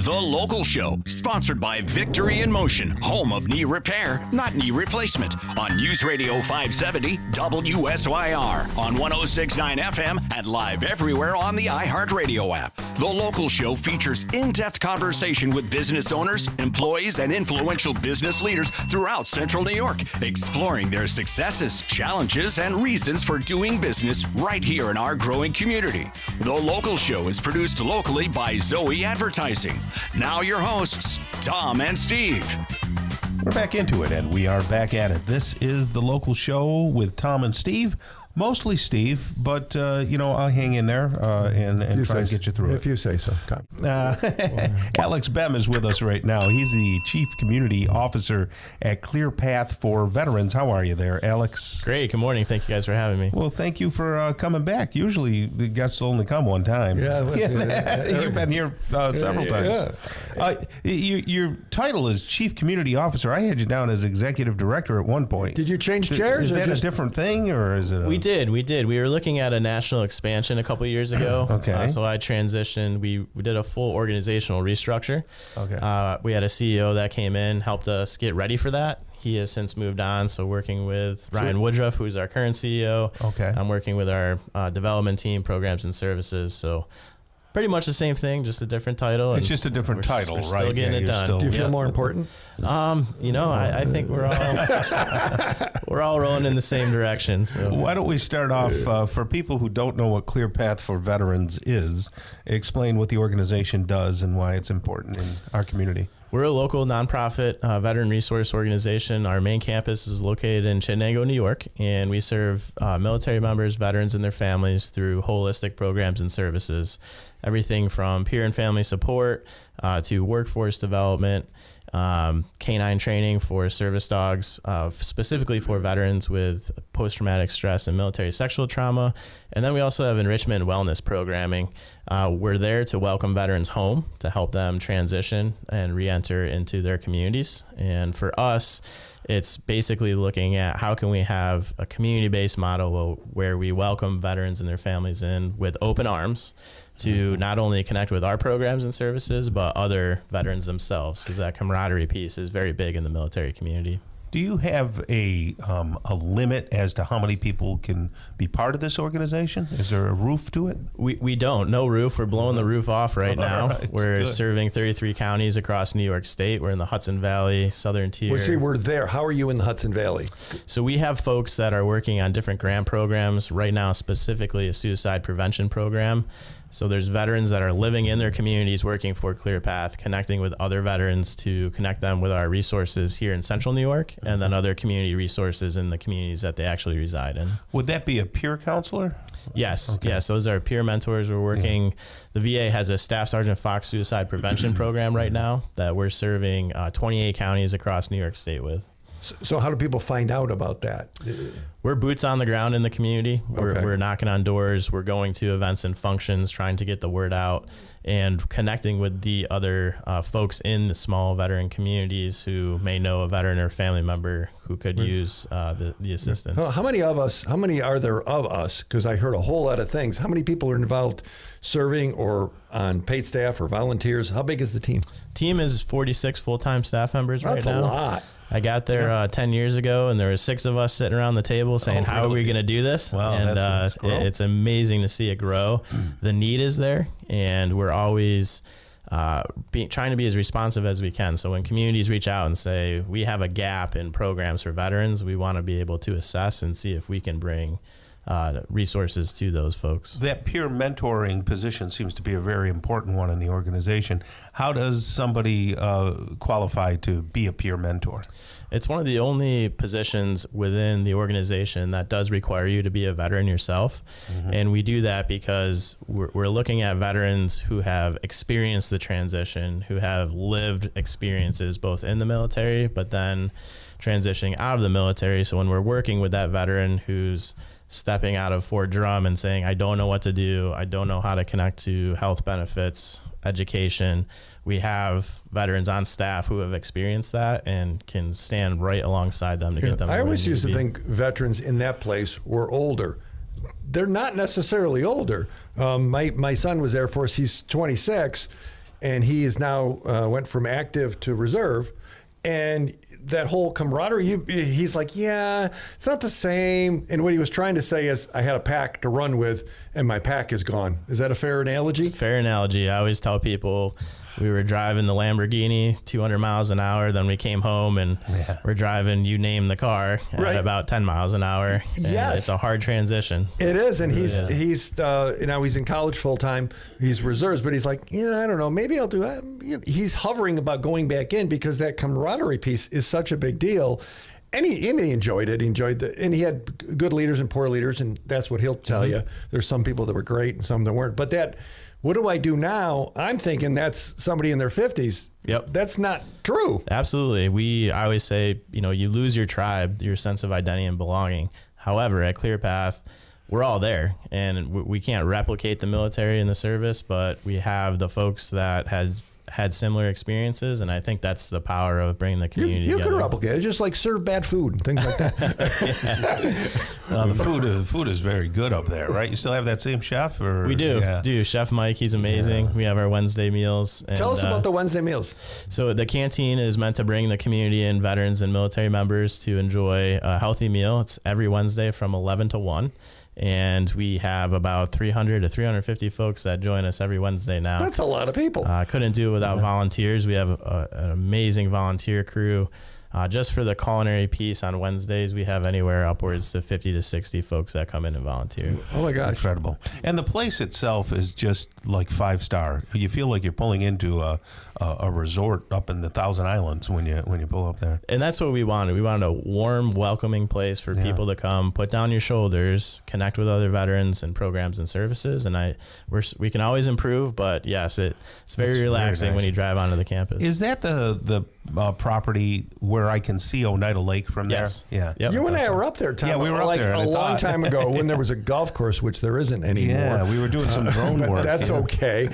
The Local Show, sponsored by Victory in Motion, home of knee repair, not knee replacement, on News Radio 570 WSYR, on 106.9 FM, and live everywhere on the iHeartRadio app. The Local Show features in-depth conversation with business owners, employees, and influential business leaders throughout Central New York, exploring their successes, challenges, and reasons for doing business right here in our growing community. The Local Show is produced locally by Zoe Advertising. Now your hosts, Tom and Steve. We're back into it, and we are back at it. This is The Local Show with Tom and Steve. Mostly Steve, but, I'll hang in there and try and get you through it. If you say so, Tom. Alex Behm is with us right now. He's the Chief Community Officer at Clear Path for Veterans. How are you there, Alex? Great. Good morning. Thank you guys for having me. Well, thank you for coming back. Usually the guests only come one time. Yeah. You've been here several times. Your title is Chief Community Officer. I had you down as Executive Director at one point. Did you change chairs? Is that a different thing, or is it? We did. We were looking at a national expansion a couple of years ago. Okay. So I transitioned. We did a full organizational restructure. Okay. We had a CEO that came in, helped us get ready for that. He has since moved on. So working with Ryan Woodruff, who's our current CEO. Okay. I'm working with our development team, programs and services. So pretty much the same thing, just a different title. It's just a different title, right? Still getting it done. Do you feel more important? I think we're all rolling in the same direction. So why don't we start off for people who don't know what Clear Path for Veterans is? Explain what the organization does and why it's important in our community. We're a local nonprofit veteran resource organization. Our main campus is located in Chenango, New York, and we serve military members, veterans, and their families through holistic programs and services. Everything from peer and family support to workforce development, canine training for service dogs, specifically for veterans with post-traumatic stress and military sexual trauma. And then we also have enrichment and wellness programming. We're there to welcome veterans home, to help them transition and re-enter into their communities. And for us, it's basically looking at how can we have a community-based model where we welcome veterans and their families in with open arms to not only connect with our programs and services, but other veterans themselves, because that camaraderie piece is very big in the military community. Do you have a limit as to how many people can be part of this organization? Is there a roof to it? We don't. No roof. We're blowing the roof off right now. Right. We're Good. Serving 33 counties across New York State. We're in the Hudson Valley, Southern Tier. Well, see, we're there. How are you in the Hudson Valley? So we have folks that are working on different grant programs. Right now, specifically a suicide prevention program. So there's veterans that are living in their communities working for Clear Path, connecting with other veterans to connect them with our resources here in Central New York, and then other community resources in the communities that they actually reside in. Would that be a peer counselor? Yes. Okay. Yes, those are peer mentors. We're working, the VA has a Staff Sergeant Fox suicide prevention program right now that we're serving 28 counties across New York State with. So how do people find out about that? We're boots on the ground in the community. Okay. We're knocking on doors. We're going to events and functions, trying to get the word out and connecting with the other folks in the small veteran communities who may know a veteran or family member who could use the assistance. Well, how many are there of us? Because I heard a whole lot of things. How many people are involved serving or on paid staff or volunteers? How big is the team? Team is 46 full-time staff members right now. That's a lot. I got there 10 years ago, and there were 6 of us sitting around the table saying, how are we going to do this? Wow, and that's it's amazing to see it grow. The need is there, and we're always trying to be as responsive as we can. So when communities reach out and say, we have a gap in programs for veterans, we want to be able to assess and see if we can bring resources to those folks. That peer mentoring position seems to be a very important one in the organization. How does somebody qualify to be a peer mentor? It's one of the only positions within the organization that does require you to be a veteran yourself. And we do that because we're looking at veterans who have experienced the transition, who have lived experiences both in the military, but then transitioning out of the military. So when we're working with that veteran who's stepping out of Fort Drum and saying, I don't know what to do, I don't know how to connect to health benefits, education, we have veterans on staff who have experienced that and can stand right alongside them to get them. I always used to think veterans in that place were older. They're not necessarily older. My son was Air Force. He's 26. and he is now went from active to reserve, and that whole camaraderie, he's like, yeah, it's not the same. And what he was trying to say is, I had a pack to run with, and my pack is gone. Is that a fair analogy? Fair analogy. I always tell people we were driving the Lamborghini 200 miles an hour. Then we came home and we're driving, you name the car, at about 10 miles an hour. And yes. It's a hard transition. It is. And he's now he's in college full time. He's reserves, but he's like, yeah, I don't know. Maybe I'll do that. He's hovering about going back in because that camaraderie piece is such a big deal. And he enjoyed it. He enjoyed and he had good leaders and poor leaders. And that's what he'll tell you. There's some people that were great and some that weren't. But what do I do now? I'm thinking that's somebody in their 50s. Yep. That's not true. Absolutely. I always say, you lose your tribe, your sense of identity and belonging. However, at ClearPath, we're all there, and we can't replicate the military and the service, but we have the folks that had similar experiences, and I think that's the power of bringing the community together. You could replicate it, just like serve bad food and things like that. The food is very good up there, right? You still have that same chef? Or? We do. Do Chef Mike, he's amazing. Yeah. We have our Wednesday meals. And, tell us about the Wednesday meals. So the canteen is meant to bring the community and veterans and military members to enjoy a healthy meal. It's every Wednesday from 11 to 1. And we have about 300 to 350 folks that join us every Wednesday now. That's a lot of people. Couldn't do it without volunteers. We have an amazing volunteer crew. Just for the culinary piece on Wednesdays, we have anywhere upwards to 50 to 60 folks that come in and volunteer. Oh my gosh. Incredible. And the place itself is just like 5-star. You feel like you're pulling into a resort up in the Thousand Islands when you pull up there. And that's what we wanted. We wanted a warm, welcoming place for people to come, put down your shoulders, connect with other veterans and programs and services. And we can always improve, but yes, it's very relaxing when you drive onto the campus. Is that the property where I can see Oneida Lake from there? Yes. Yeah. Yep. You and I were up there, Tom. Yeah, we were up there. A long time ago when there was a golf course, which there isn't anymore. Yeah, we were doing some drone work. That's okay.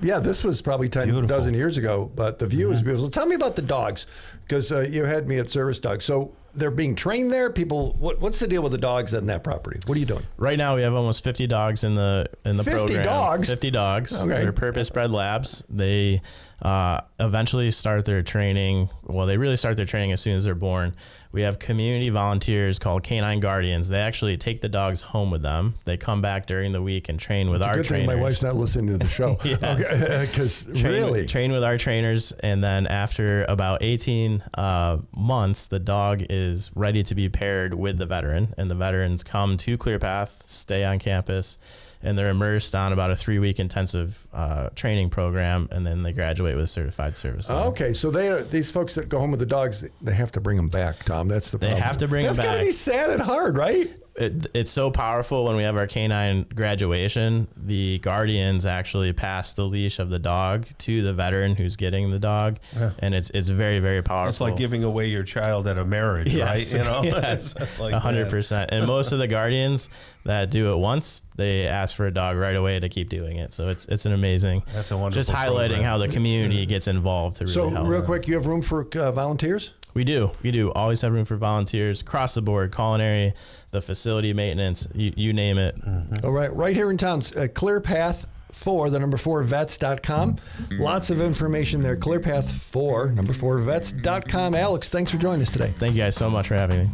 This was probably 10 dozen years ago, but the view is beautiful. Tell me about the dogs, because you had me at service dogs. So they're being trained there. People, what's the deal with the dogs in that property? What are you doing? Right now, we have almost 50 dogs in the 50 program. 50 dogs? 50 dogs. Okay. They're purpose-bred labs. They eventually start their training. Well, they really start their training as soon as they're born. We have community volunteers called Canine Guardians. They actually take the dogs home with them. They come back during the week and train with our trainers. Good thing my wife's not listening to the show. Because really. Train with our trainers, and then after about 18 months, the dog is ready to be paired with the veteran, and the veterans come to ClearPath, stay on campus, and they're immersed on about a 3-week intensive training program, and then they graduate with a certified service. Okay, so these folks that go home with the dogs, they have to bring them back, Tom. That's the problem. They have to bring them back. That's got to be sad and hard, right? It's so powerful when we have our canine graduation. The guardians actually pass the leash of the dog to the veteran who's getting the dog, and it's very, very powerful. It's like giving away your child at a marriage, yes. right? Yes. That's like 100%. And most of the guardians that do it once, they ask for a dog right away to keep doing it. So it's an amazing. That's a wonderful. Just highlighting program. How the community gets involved to really help. So real quick, you have room for volunteers? We do. Always have room for volunteers across the board, culinary, the facility maintenance, you name it. Mm-hmm. All right here in town, ClearPath 4, the number 4 vets.com. Lots of information there. ClearPath 4, number 4 vets.com. Alex, thanks for joining us today. Thank you guys so much for having me.